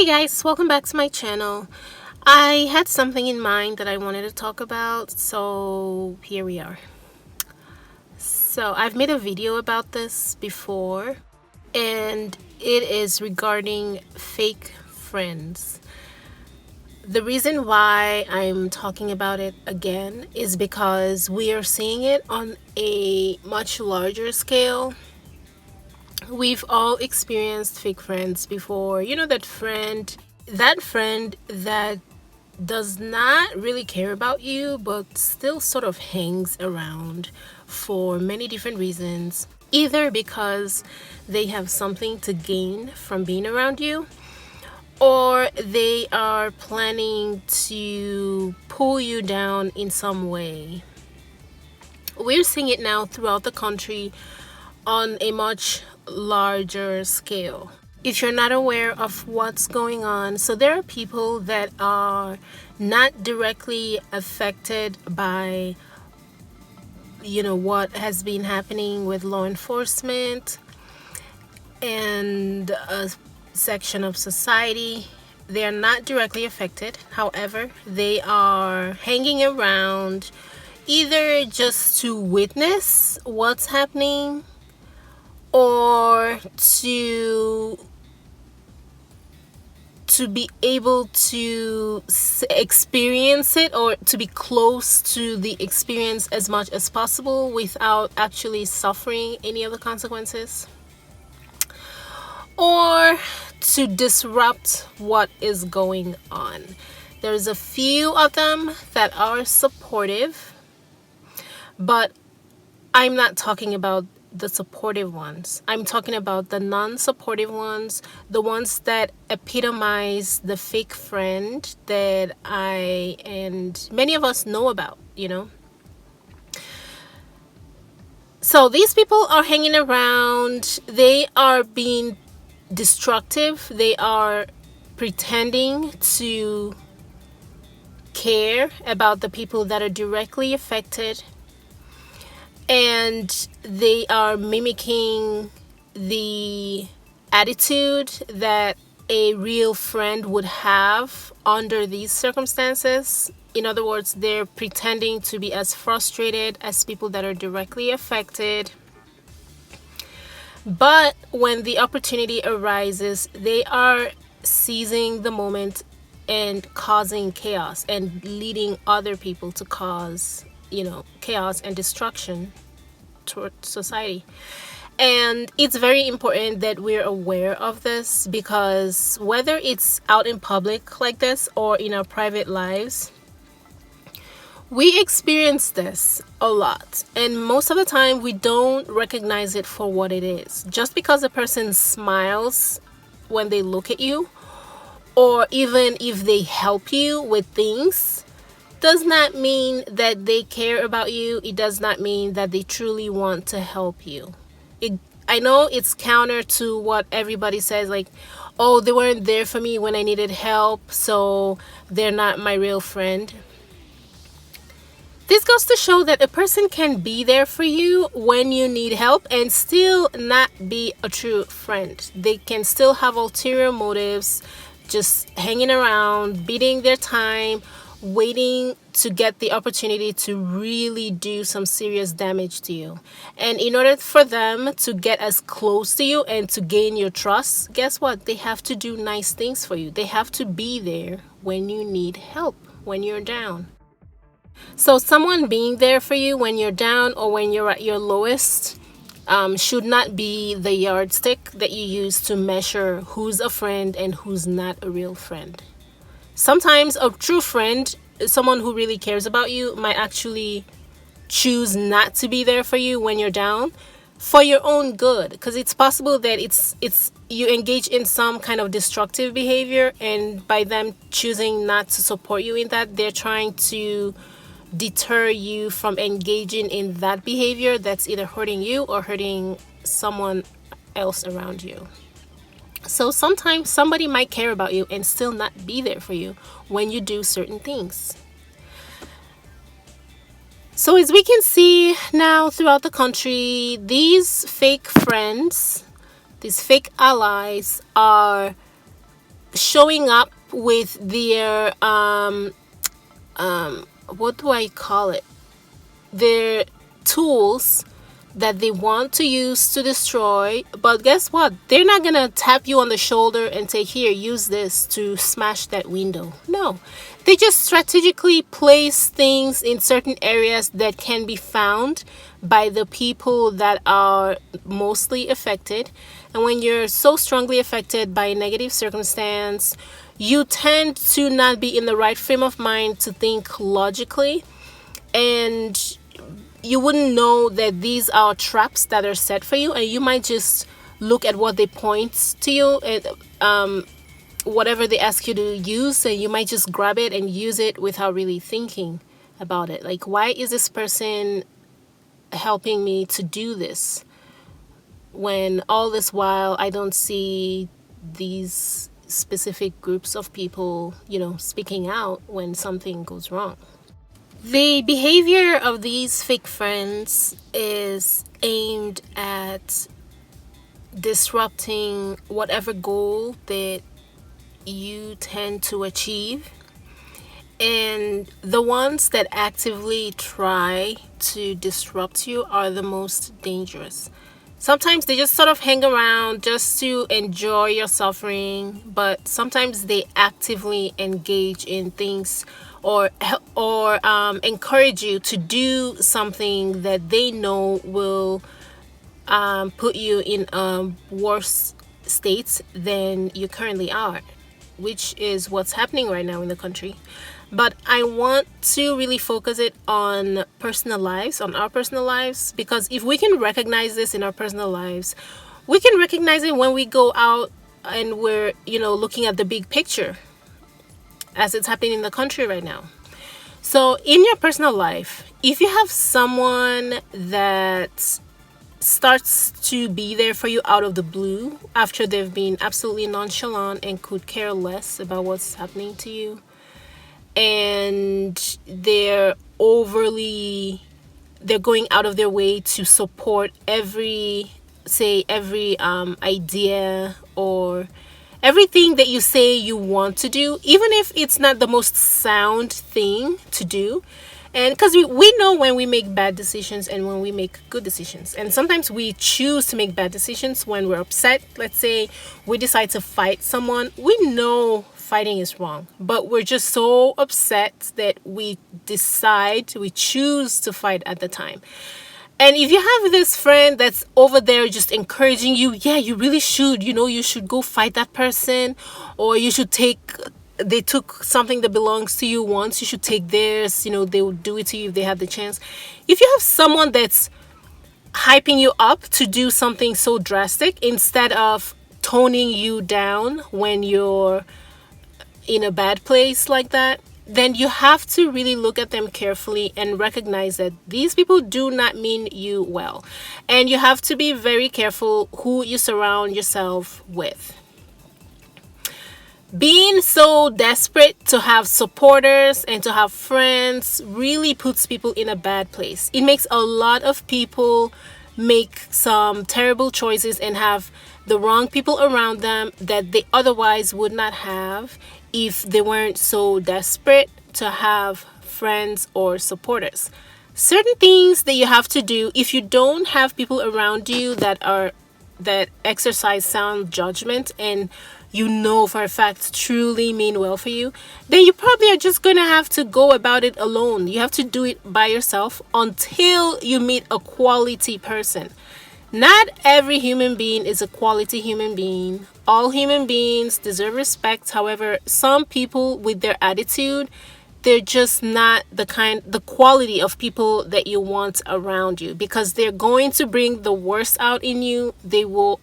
Hey guys, welcome back to my channel. I had something in mind that I wanted to talk about, so here we are. So I've made a video about this before, and it is regarding fake friends. The reason why I'm talking about it again is because we are seeing it on a much larger scale. We've all experienced fake friends before. You know, that friend that does not really care about you but still sort of hangs around for many different reasons, either because they have something to gain from being around you, or they are planning to pull you down in some way. We're seeing it now throughout the country on a much larger scale. If you're not aware of what's going on, so there are people that are not directly affected by what has been happening with law enforcement and a section of society. They are not directly affected. However, they are hanging around either just to witness what's happening or to be able to experience it, or to be close to the experience as much as possible without actually suffering any of the consequences, or to disrupt what is going on. There's a few of them that are supportive, but I'm not talking about the supportive ones. I'm talking about the non-supportive ones, the ones that epitomize the fake friend that I and many of us know about, So these people are hanging around, they are being destructive, they are pretending to care about the people that are directly affected, and they are mimicking the attitude that a real friend would have under these circumstances. In other words, they're pretending to be as frustrated as people that are directly affected. But when the opportunity arises, they are seizing the moment and causing chaos and leading other people to cause chaos and destruction toward society. And it's very important that we're aware of this, because whether it's out in public like this or in our private lives, we experience this a lot, and most of the time we don't recognize it for what it is. Just because a person smiles when they look at you, or even if they help you with things, does not mean that they care about you. It does not mean that they truly want to help you. I know it's counter to what everybody says, like, oh, they weren't there for me when I needed help, so they're not my real friend. This goes to show that a person can be there for you when you need help and still not be a true friend. They can still have ulterior motives, just hanging around, beating their time, waiting to get the opportunity to really do some serious damage to you. And in order for them to get as close to you and to gain your trust, guess what? They have to do nice things for you. They have to be there when you need help, when you're down. So someone being there for you when you're down or when you're at your lowest should not be the yardstick that you use to measure who's a friend and who's not a real friend. Sometimes a true friend, someone who really cares about you, might actually choose not to be there for you when you're down for your own good, because it's possible that it's you engage in some kind of destructive behavior, and by them choosing not to support you in that, they're trying to deter you from engaging in that behavior that's either hurting you or hurting someone else around you. So sometimes somebody might care about you and still not be there for you when you do certain things. So as we can see now throughout the country, these fake friends, these fake allies are showing up with their what do I call it? Their tools that they want to use to destroy. But guess what? They're not gonna tap you on the shoulder and say, here, use this to smash that window. No. They just strategically place things in certain areas that can be found by the people that are mostly affected. And when you're so strongly affected by a negative circumstance, you tend to not be in the right frame of mind to think logically, and you wouldn't know that these are traps that are set for you, and you might just look at what they point to you and whatever they ask you to use, and you might just grab it and use it without really thinking about it. Like, why is this person helping me to do this when all this while I don't see these specific groups of people, speaking out when something goes wrong? The behavior of these fake friends is aimed at disrupting whatever goal that you tend to achieve. And the ones that actively try to disrupt you are the most dangerous. Sometimes they just sort of hang around just to enjoy your suffering, but sometimes they actively engage in things or encourage you to do something that they know will put you in a worse state than you currently are, which is what's happening right now in the country. But I want to really focus it on personal lives, on our personal lives, because if we can recognize this in our personal lives, we can recognize it when we go out and we're, looking at the big picture as it's happening in the country right now. So in your personal life, if you have someone that starts to be there for you out of the blue after they've been absolutely nonchalant and could care less about what's happening to you, and they're going out of their way to support every idea or everything that you say you want to do, even if it's not the most sound thing to do. And because we know when we make bad decisions and when we make good decisions. And sometimes we choose to make bad decisions when we're upset. Let's say we decide to fight someone. We know fighting is wrong, but we're just so upset that we choose to fight at the time. And if you have this friend that's over there just encouraging you, yeah, you really should, you should go fight that person, or you should they took something that belongs to you once, you should take theirs, they will do it to you if they have the chance. If you have someone that's hyping you up to do something so drastic instead of toning you down when you're in a bad place like that, then you have to really look at them carefully and recognize that these people do not mean you well. And you have to be very careful who you surround yourself with. Being so desperate to have supporters and to have friends really puts people in a bad place. It makes a lot of people make some terrible choices and have the wrong people around them that they otherwise would not have if they weren't so desperate to have friends or supporters. Certain things that you have to do if you don't have people around you that exercise sound judgment and for a fact truly mean well for you, then you probably are just going to have to go about it alone. You have to do it by yourself until you meet a quality person. Not every human being is a quality human being. All human beings deserve respect. However, some people with their attitude, they're just not the quality of people that you want around you, because they're going to bring the worst out in you. They will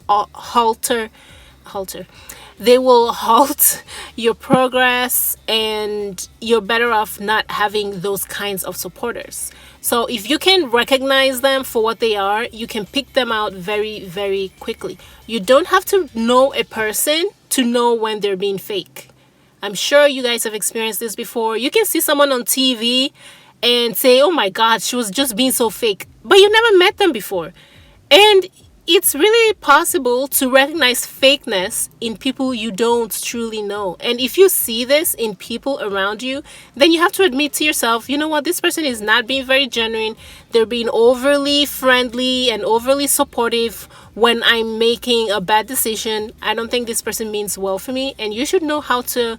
They will halt your progress, and you're better off not having those kinds of supporters. So if you can recognize them for what they are, you can pick them out very, very quickly. You don't have to know a person to know when they're being fake. I'm sure you guys have experienced this before. You can see someone on TV and say, oh my God, she was just being so fake. But you never met them before. And it's really possible to recognize fakeness in people you don't truly know. And if you see this in people around you, then you have to admit to yourself, you know what, this person is not being very genuine. They're being overly friendly and overly supportive when I'm making a bad decision. I don't think this person means well for me. And you should know how to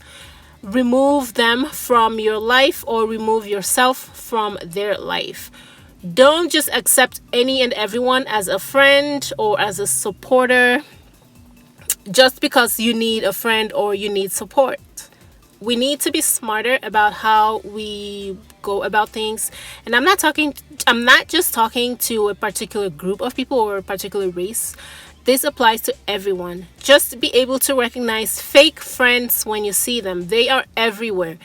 remove them from your life or remove yourself from their life. Don't just accept any and everyone as a friend or as a supporter just because you need a friend or you need support. We need to be smarter about how we go about things. And I'm not just talking to a particular group of people or a particular race. This applies to everyone. Just be able to recognize fake friends when you see them. They are everywhere.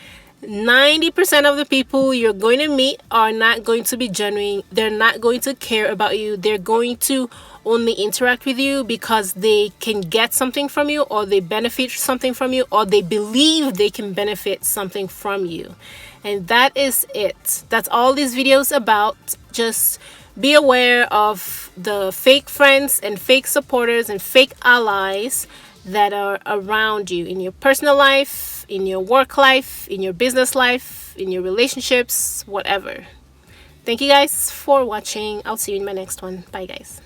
90% of the people you're going to meet are not going to be genuine. They're not going to care about you. They're going to only interact with you because they can get something from you, or they benefit something from you, or they believe they can benefit something from you. And that is it. That's all these videos about. Just be aware of the fake friends and fake supporters and fake allies that are around you in your personal life, in your work life, in your business life, in your relationships, whatever. Thank you guys for watching. I'll see you in my next one. Bye, guys.